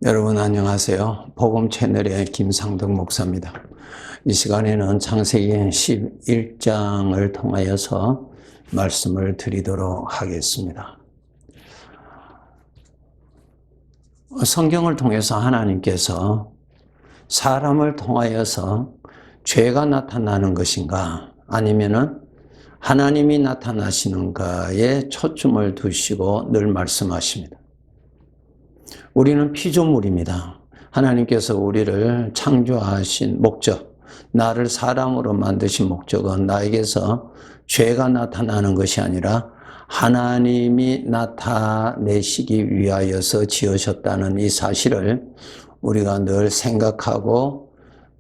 여러분 안녕하세요. 복음 채널의 김상덕 목사입니다. 이 시간에는 창세기 11장을 통하여서 말씀을 드리도록 하겠습니다. 성경을 통해서 하나님께서 사람을 통하여서 죄가 나타나는 것인가 아니면은 하나님이 나타나시는가에 초점을 두시고 늘 말씀하십니다. 우리는 피조물입니다. 하나님께서 우리를 창조하신 목적, 나를 사람으로 만드신 목적은 나에게서 죄가 나타나는 것이 아니라 하나님이 나타내시기 위하여서 지으셨다는 이 사실을 우리가 늘 생각하고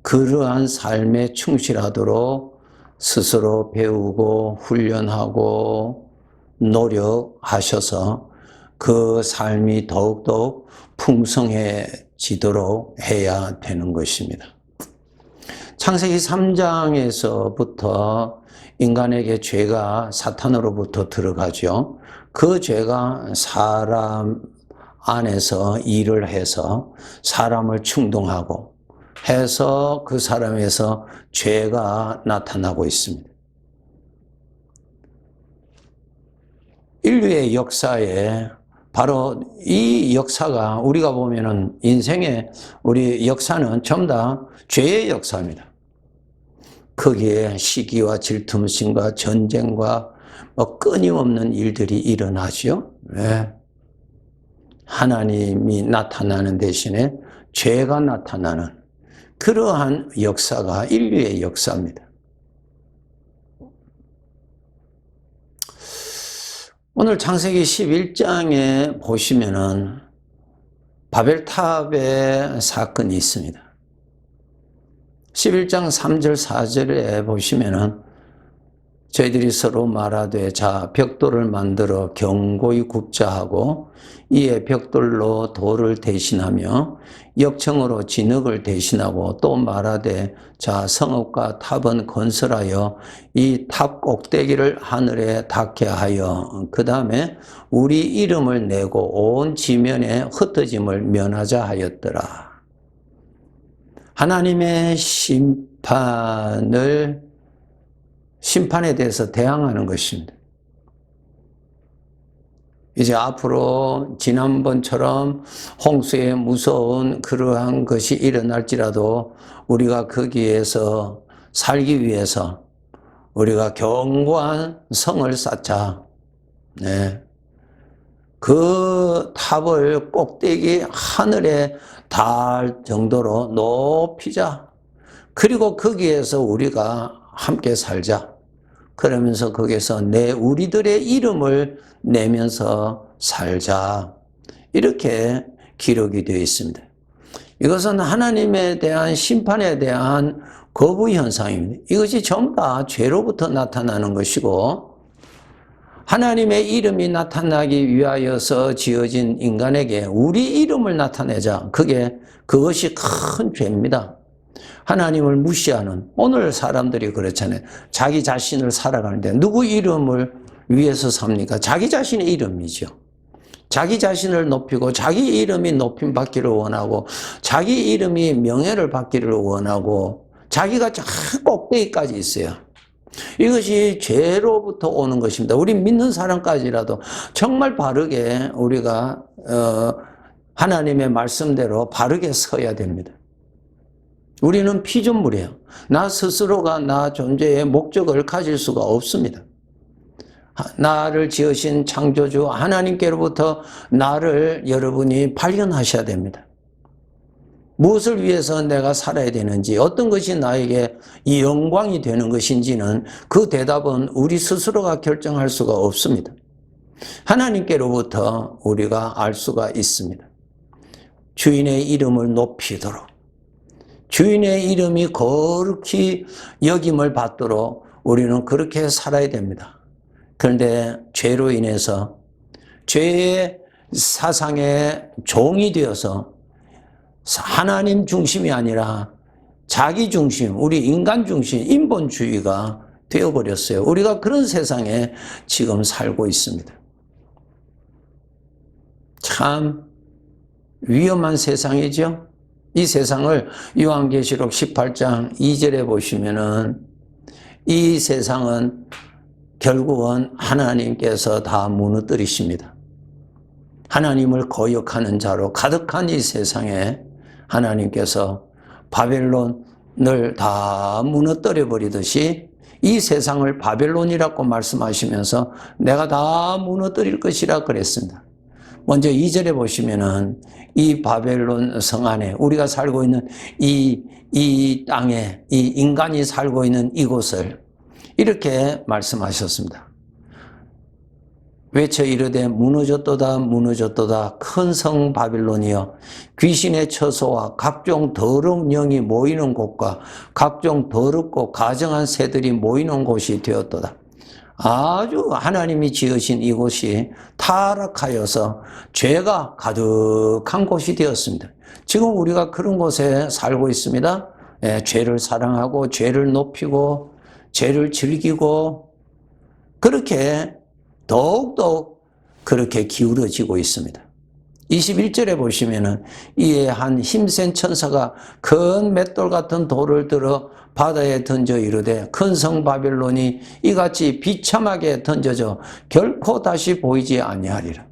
그러한 삶에 충실하도록 스스로 배우고 훈련하고 노력하셔서 그 삶이 더욱더욱 풍성해지도록 해야 되는 것입니다. 창세기 3장에서부터 인간에게 죄가 사탄으로부터 들어가죠. 그 죄가 사람 안에서 일을 해서 사람을 충동하고 해서 그 사람에서 죄가 나타나고 있습니다. 인류의 역사에 바로 이 역사가 우리가 보면은 인생의 우리 역사는 전부 다 죄의 역사입니다. 거기에 시기와 질투심과 전쟁과 끊임없는 일들이 일어나죠. 네. 하나님이 나타나는 대신에 죄가 나타나는 그러한 역사가 인류의 역사입니다. 오늘 창세기 11장에 보시면은 바벨탑의 사건이 있습니다. 11장 3절 4절에 보시면은 저희들이 서로 말하되 자 벽돌을 만들어 견고히 굽자 하고 이에 벽돌로 돌을 대신하며 역청으로 진흙을 대신하고 또 말하되 자 성읍과 탑은 건설하여 이 탑 꼭대기를 하늘에 닿게 하여 그 다음에 우리 이름을 내고 온 지면에 흩어짐을 면하자 하였더라. 하나님의 심판에 대해서 대항하는 것입니다. 이제 앞으로 지난번처럼 홍수의 무서운 그러한 것이 일어날지라도 우리가 거기에서 살기 위해서 우리가 견고한 성을 쌓자. 네. 그 탑을 꼭대기 하늘에 닿을 정도로 높이자. 그리고 거기에서 우리가 함께 살자. 그러면서 거기에서 우리들의 이름을 내면서 살자. 이렇게 기록이 되어 있습니다. 이것은 하나님에 대한 심판에 대한 거부 현상입니다. 이것이 전부 다 죄로부터 나타나는 것이고 하나님의 이름이 나타나기 위하여서 지어진 인간에게 우리 이름을 나타내자. 그것이 큰 죄입니다. 하나님을 무시하는 오늘 사람들이 그렇잖아요. 자기 자신을 살아가는데 누구 이름을 위해서 삽니까? 자기 자신의 이름이죠. 자기 자신을 높이고 자기 이름이 높임 받기를 원하고 자기 이름이 명예를 받기를 원하고 자기가 저 꼭대기까지 있어요. 이것이 죄로부터 오는 것입니다. 우리 믿는 사람까지라도 정말 바르게 우리가 하나님의 말씀대로 바르게 서야 됩니다. 우리는 피조물이에요. 나 스스로가 나 존재의 목적을 가질 수가 없습니다. 나를 지으신 창조주 하나님께로부터 나를 여러분이 발견하셔야 됩니다. 무엇을 위해서 내가 살아야 되는지, 어떤 것이 나에게 이 영광이 되는 것인지는 그 대답은 우리 스스로가 결정할 수가 없습니다. 하나님께로부터 우리가 알 수가 있습니다. 주인의 이름을 높이도록, 주인의 이름이 거룩히 여김을 받도록 우리는 그렇게 살아야 됩니다. 그런데 죄로 인해서 죄의 사상의 종이 되어서 하나님 중심이 아니라 자기 중심, 우리 인간 중심, 인본주의가 되어버렸어요. 우리가 그런 세상에 지금 살고 있습니다. 참 위험한 세상이죠. 이 세상을 요한계시록 18장 2절에 보시면은 이 세상은 결국은 하나님께서 다 무너뜨리십니다. 하나님을 거역하는 자로 가득한 이 세상에 하나님께서 바벨론을 다 무너뜨려 버리듯이 이 세상을 바벨론이라고 말씀하시면서 내가 다 무너뜨릴 것이라 그랬습니다. 먼저 2절에 보시면은 이 바벨론 성 안에 우리가 살고 있는 이 땅에 이 인간이 살고 있는 이곳을 이렇게 말씀하셨습니다. 외쳐 이르되 무너졌도다 무너졌도다 큰 성 바빌론이여 귀신의 처소와 각종 더러운 영이 모이는 곳과 각종 더럽고 가증한 새들이 모이는 곳이 되었도다. 아주 하나님이 지으신 이곳이 타락하여서 죄가 가득한 곳이 되었습니다. 지금 우리가 그런 곳에 살고 있습니다. 죄를 사랑하고 죄를 높이고 죄를 즐기고 그렇게 더욱더 그렇게 기울어지고 있습니다. 21절에 보시면은 이에 한 힘센 천사가 큰 맷돌 같은 돌을 들어 바다에 던져 이르되 큰 성 바벨론이 이같이 비참하게 던져져 결코 다시 보이지 아니하리라.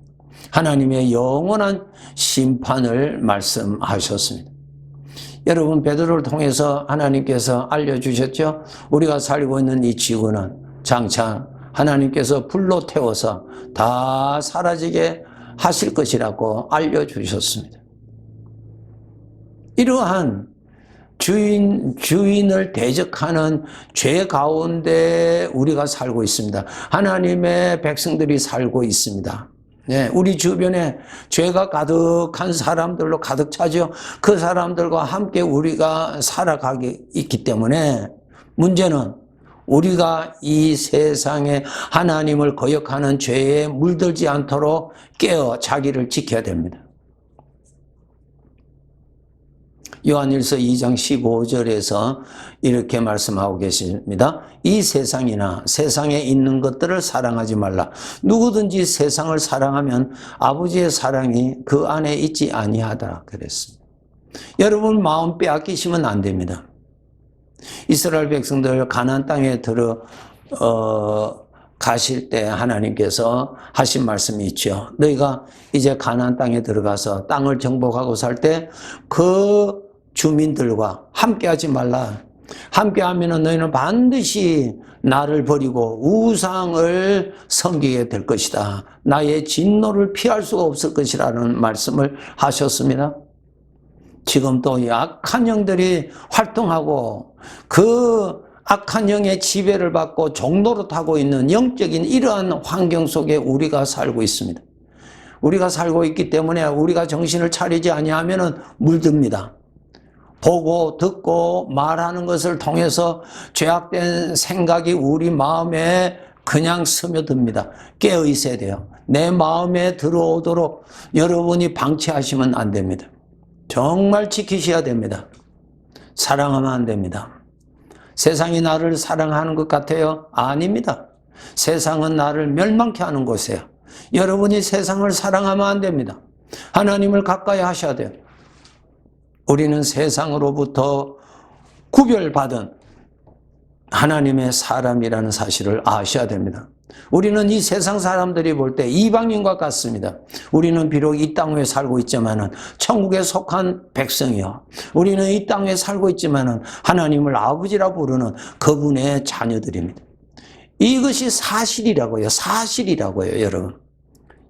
하나님의 영원한 심판을 말씀하셨습니다. 여러분 베드로를 통해서 하나님께서 알려주셨죠. 우리가 살고 있는 이 지구는 장차 하나님께서 불로 태워서 다 사라지게 하실 것이라고 알려주셨습니다. 이러한 주인을 대적하는 죄 가운데 우리가 살고 있습니다. 하나님의 백성들이 살고 있습니다. 네, 우리 주변에 죄가 가득한 사람들로 가득 차죠. 그 사람들과 함께 우리가 살아가기 있기 때문에 문제는 우리가 이 세상에 하나님을 거역하는 죄에 물들지 않도록 깨어 자기를 지켜야 됩니다. 요한일서 2장 15절에서 이렇게 말씀하고 계십니다. 이 세상이나 세상에 있는 것들을 사랑하지 말라. 누구든지 세상을 사랑하면 아버지의 사랑이 그 안에 있지 아니하다 그랬습니다. 여러분 마음 빼앗기시면 안 됩니다. 이스라엘 백성들 가나안 땅에 가실 때 하나님께서 하신 말씀이 있죠. 너희가 이제 가나안 땅에 들어가서 땅을 정복하고 살 때 그 주민들과 함께하지 말라. 함께하면 너희는 반드시 나를 버리고 우상을 섬기게 될 것이다. 나의 진노를 피할 수가 없을 것이라는 말씀을 하셨습니다. 지금 또 악한 영들이 활동하고 그 악한 영의 지배를 받고 종로로 타고 있는 영적인 이러한 환경 속에 우리가 살고 있습니다. 우리가 살고 있기 때문에 우리가 정신을 차리지 아니하면 물듭니다. 보고 듣고 말하는 것을 통해서 죄악된 생각이 우리 마음에 그냥 스며듭니다. 깨어 있어야 돼요. 내 마음에 들어오도록 여러분이 방치하시면 안 됩니다. 정말 지키셔야 됩니다. 사랑하면 안 됩니다. 세상이 나를 사랑하는 것 같아요? 아닙니다. 세상은 나를 멸망케 하는 곳이에요. 여러분이 세상을 사랑하면 안 됩니다. 하나님을 가까이 하셔야 돼요. 우리는 세상으로부터 구별받은 하나님의 사람이라는 사실을 아셔야 됩니다. 우리는 이 세상 사람들이 볼 때 이방인과 같습니다. 우리는 비록 이 땅에 살고 있지만은 천국에 속한 백성이요. 우리는 이 땅에 살고 있지만은 하나님을 아버지라 부르는 그분의 자녀들입니다. 이것이 사실이라고요. 사실이라고요, 여러분.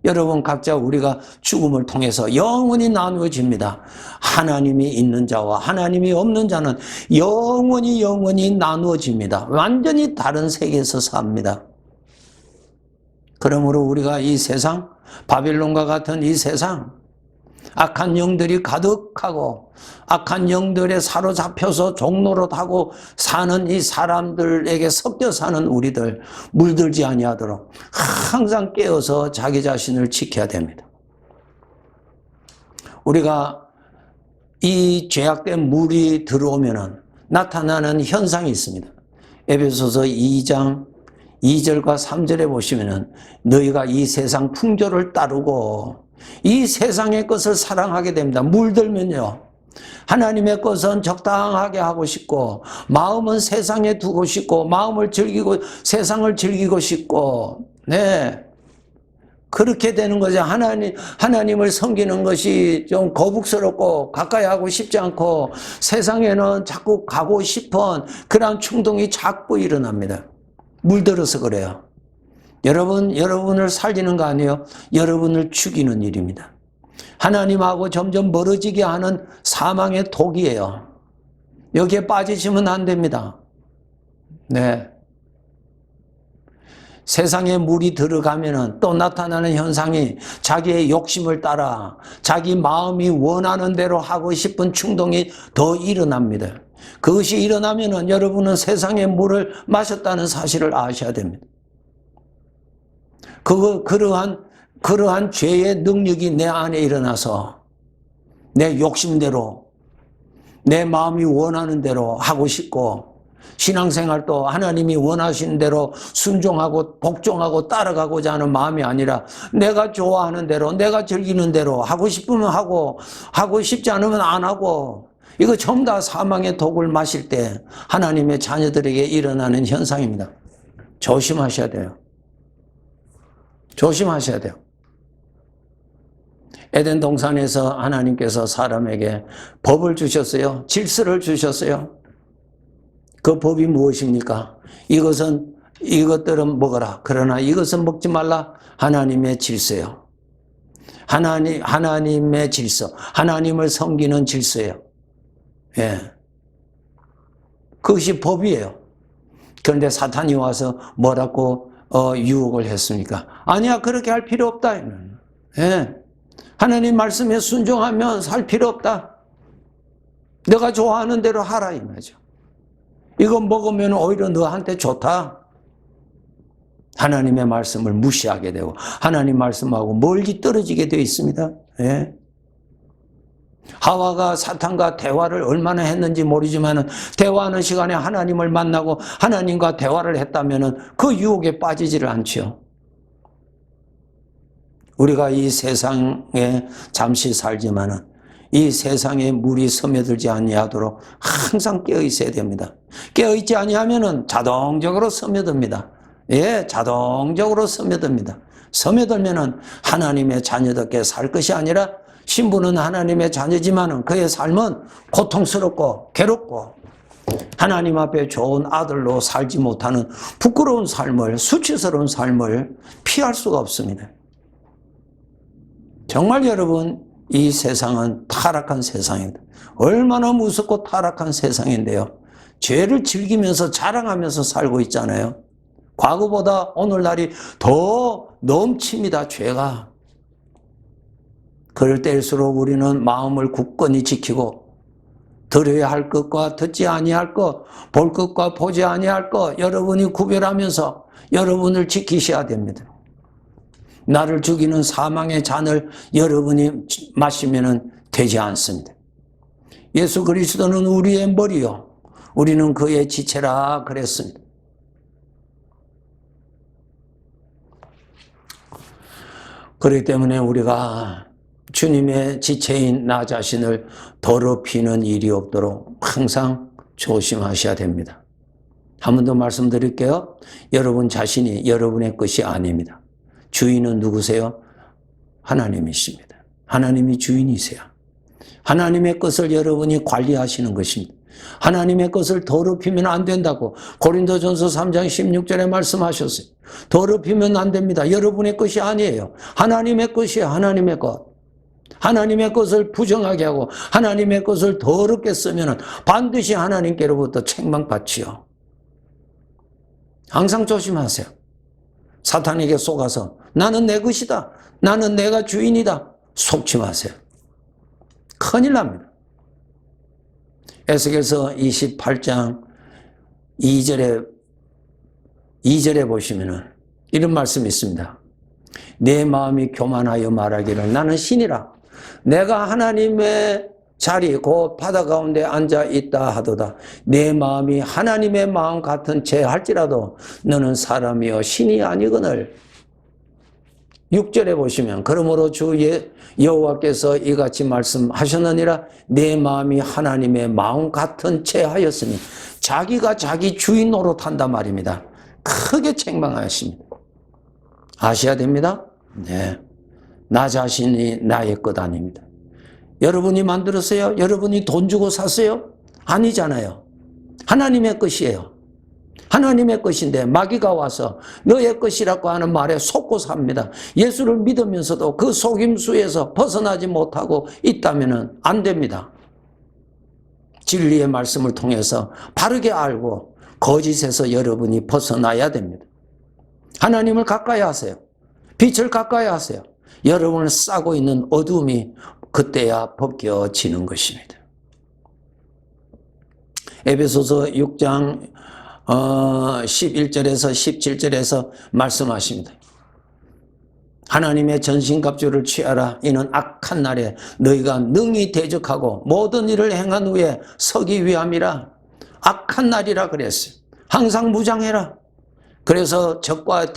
여러분 각자 우리가 죽음을 통해서 영원히 나누어집니다. 하나님이 있는 자와 하나님이 없는 자는 영원히 나누어집니다. 완전히 다른 세계에서 삽니다. 그러므로 우리가 이 세상, 바빌론과 같은 이 세상, 악한 영들이 가득하고 악한 영들에 사로잡혀서 종노릇하고 사는 이 사람들에게 섞여 사는 우리들 물들지 아니하도록 항상 깨어서 자기 자신을 지켜야 됩니다. 우리가 이 죄악된 물이 들어오면 나타나는 현상이 있습니다. 에베소서 2장 2절과 3절에 보시면은 너희가 이 세상 풍조를 따르고 이 세상의 것을 사랑하게 됩니다. 물들면요. 하나님의 것은 적당하게 하고 싶고, 마음은 세상에 두고 싶고, 마음을 즐기고, 세상을 즐기고 싶고, 네. 그렇게 되는 거죠. 하나님을 섬기는 것이 좀 거북스럽고, 가까이 하고 싶지 않고, 세상에는 자꾸 가고 싶은 그런 충동이 자꾸 일어납니다. 물들어서 그래요. 여러분을 살리는 거 아니에요. 여러분을 죽이는 일입니다. 하나님하고 점점 멀어지게 하는 사망의 독이에요. 여기에 빠지시면 안 됩니다. 네. 세상에 물이 들어가면은 또 나타나는 현상이 자기의 욕심을 따라 자기 마음이 원하는 대로 하고 싶은 충동이 더 일어납니다. 그것이 일어나면은 여러분은 세상의 물을 마셨다는 사실을 아셔야 됩니다. 그러한 죄의 능력이 내 안에 일어나서 내 욕심대로 내 마음이 원하는 대로 하고 싶고, 신앙생활도 하나님이 원하시는 대로 순종하고 복종하고 따라가고자 하는 마음이 아니라 내가 좋아하는 대로, 내가 즐기는 대로 하고 싶으면 하고 싶지 않으면 안 하고, 이거 전부 다 사망의 독을 마실 때 하나님의 자녀들에게 일어나는 현상입니다. 조심하셔야 돼요. 조심하셔야 돼요. 에덴 동산에서 하나님께서 사람에게 법을 주셨어요. 질서를 주셨어요. 그 법이 무엇입니까? 이것들은 먹어라. 그러나 이것은 먹지 말라. 하나님의 질서요. 하나님의 질서. 하나님을 섬기는 질서예요. 예. 그것이 법이에요. 그런데 사탄이 와서 뭐라고 유혹을 했습니까? 아니야, 그렇게 할 필요 없다. 예. 하나님 말씀에 순종하면 살 필요 없다. 내가 좋아하는 대로 하라 이 말이죠. 이거 먹으면 오히려 너한테 좋다. 하나님의 말씀을 무시하게 되고 하나님 말씀하고 멀리 떨어지게 되어 있습니다. 예. 하와가 사탄과 대화를 얼마나 했는지 모르지만 대화하는 시간에 하나님을 만나고 하나님과 대화를 했다면 그 유혹에 빠지지를 않죠. 우리가 이 세상에 잠시 살지만은 이 세상에 물이 스며들지 아니하도록 항상 깨어 있어야 됩니다. 깨어 있지 아니하면은 자동적으로 스며듭니다. 예, 자동적으로 스며듭니다. 스며들면은 하나님의 자녀답게 살 것이 아니라 신부는 하나님의 자녀지만은 그의 삶은 고통스럽고 괴롭고 하나님 앞에 좋은 아들로 살지 못하는 부끄러운 삶을, 수치스러운 삶을 피할 수가 없습니다. 정말 여러분, 이 세상은 타락한 세상입니다. 얼마나 무섭고 타락한 세상인데요. 죄를 즐기면서 자랑하면서 살고 있잖아요. 과거보다 오늘날이 더 넘칩니다, 죄가. 그럴 때일수록 우리는 마음을 굳건히 지키고 들어야 할 것과 듣지 아니할 것, 볼 것과 보지 아니할 것 여러분이 구별하면서 여러분을 지키셔야 됩니다. 나를 죽이는 사망의 잔을 여러분이 마시면 되지 않습니다. 예수 그리스도는 우리의 머리요, 우리는 그의 지체라 그랬습니다. 그렇기 때문에 우리가 주님의 지체인 나 자신을 더럽히는 일이 없도록 항상 조심하셔야 됩니다. 한 번 더 말씀드릴게요. 여러분 자신이 여러분의 것이 아닙니다. 주인은 누구세요? 하나님이십니다. 하나님이 주인이세요. 하나님의 것을 여러분이 관리하시는 것입니다. 하나님의 것을 더럽히면 안 된다고 고린도전서 3장 16절에 말씀하셨어요. 더럽히면 안 됩니다. 여러분의 것이 아니에요. 하나님의 것이에요. 하나님의 것. 하나님의 것을 부정하게 하고 하나님의 것을 더럽게 쓰면 반드시 하나님께로부터 책망받지요. 항상 조심하세요. 사탄에게 속아서 나는 내 것이다, 나는 내가 주인이다 속지 마세요. 큰일 납니다. 에스겔서 28장 2절에 보시면은 이런 말씀이 있습니다. 내 마음이 교만하여 말하기를 나는 신이라, 내가 하나님의 자리 곧 바다 가운데 앉아 있다 하도다. 내 마음이 하나님의 마음 같은 채 할지라도 너는 사람이여 신이 아니거늘. 6절에 보시면 그러므로 주 여호와께서 이같이 말씀하셨느니라 내 마음이 하나님의 마음 같은 채 하였으니 자기가 자기 주인 노릇한단 말입니다. 크게 책망하십니다. 아셔야 됩니다. 네, 나 자신이 나의 것 아닙니다. 여러분이 만들었어요? 여러분이 돈 주고 샀어요? 아니잖아요. 하나님의 것이에요. 하나님의 것인데 마귀가 와서 너의 것이라고 하는 말에 속고 삽니다. 예수를 믿으면서도 그 속임수에서 벗어나지 못하고 있다면 안 됩니다. 진리의 말씀을 통해서 바르게 알고 거짓에서 여러분이 벗어나야 됩니다. 하나님을 가까이 하세요. 빛을 가까이 하세요. 여러분을 싸고 있는 어둠이 그때야 벗겨지는 것입니다. 에베소서 6장 11절에서 17절에서 말씀하십니다. 하나님의 전신갑주를 취하라. 이는 악한 날에 너희가 능히 대적하고 모든 일을 행한 후에 서기 위함이라. 악한 날이라 그랬어요. 항상 무장해라. 그래서 적과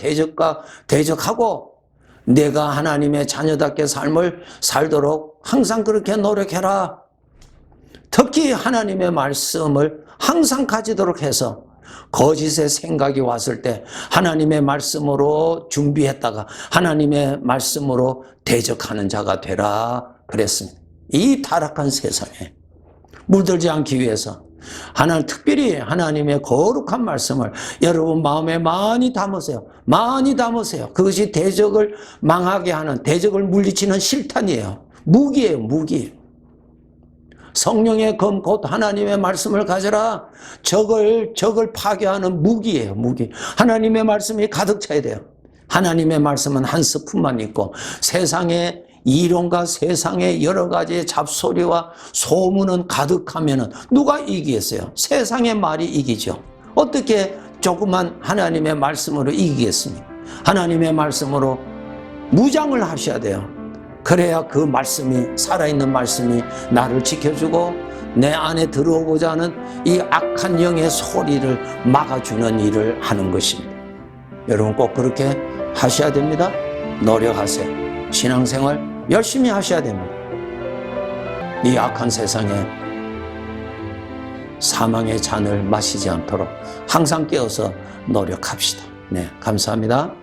대적하고 내가 하나님의 자녀답게 삶을 살도록 항상 그렇게 노력해라. 특히 하나님의 말씀을 항상 가지도록 해서 거짓의 생각이 왔을 때 하나님의 말씀으로 준비했다가 하나님의 말씀으로 대적하는 자가 되라 그랬습니다. 이 타락한 세상에 물들지 않기 위해서 특별히 하나님의 거룩한 말씀을 여러분 마음에 많이 담으세요. 많이 담으세요. 그것이 대적을 망하게 하는, 대적을 물리치는 실탄이에요. 무기예요, 무기. 성령의 검 곧 하나님의 말씀을 가져라. 적을 파괴하는 무기예요, 무기. 하나님의 말씀이 가득 차야 돼요. 하나님의 말씀은 한 스푼만 있고 세상의 이론과 세상의 여러 가지의 잡소리와 소문은 가득하면 누가 이기겠어요? 세상의 말이 이기죠. 어떻게 조그만 하나님의 말씀으로 이기겠습니까? 하나님의 말씀으로 무장을 하셔야 돼요. 그래야 그 말씀이, 살아있는 말씀이 나를 지켜주고 내 안에 들어오고자 하는 이 악한 영의 소리를 막아주는 일을 하는 것입니다. 여러분 꼭 그렇게 하셔야 됩니다. 노력하세요. 신앙생활 열심히 하셔야 됩니다. 이 악한 세상에 사망의 잔을 마시지 않도록 항상 깨어서 노력합시다. 네, 감사합니다.